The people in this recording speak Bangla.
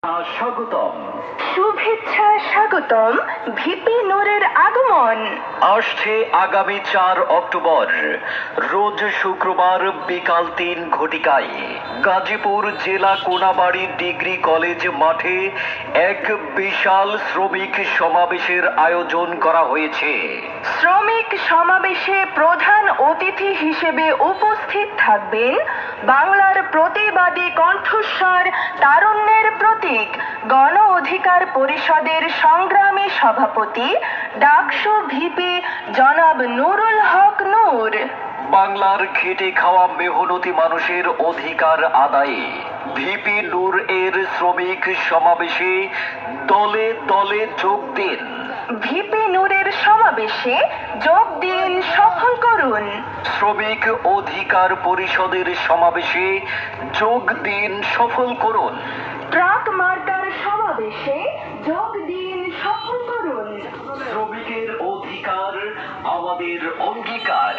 স্বাগতম, শুভেচ্ছা স্বাগতম। ভিপি নূরের আগমন আসছে আগামী 4 অক্টোবর রোজ শুক্রবার বিকাল 3 ঘটিকায় গাজীপুর জেলা কোনাবাড়ী ডিগ্রি কলেজ মাঠে এক বিশাল শ্রমিক সমাবেশের আয়োজন করা হয়েছে। শ্রমিক সমাবেশে প্রধান অতিথি হিসেবে উপস্থিত থাকবেন বাংলার প্রতিবাদী কণ্ঠস্বর, তারুণ্যের প্রতীক, গণ অধিকার পরিষদের সংগ্রামী সভাপতি ডাকসু ভিপি জনাব নুরুল হক নূর। বাংলার খেটে খাওয়া মেহনতি মানুষের অধিকার আদায়ে ভিপি নূর এর শ্রমিক সমাবেশে দলে দলে যোগ দিন। ভিপি নূরের সমাবেশে যোগ দিন, সফল করুন। শ্রমিক অধিকার পরিষদের সমাবেশে যোগ দিন, সফল করুন। ট্রাক মার্কার সমাবেশে যোগ দিন, সফল করুন। শ্রমিকের অধিকার আমাদের অঙ্গীকার।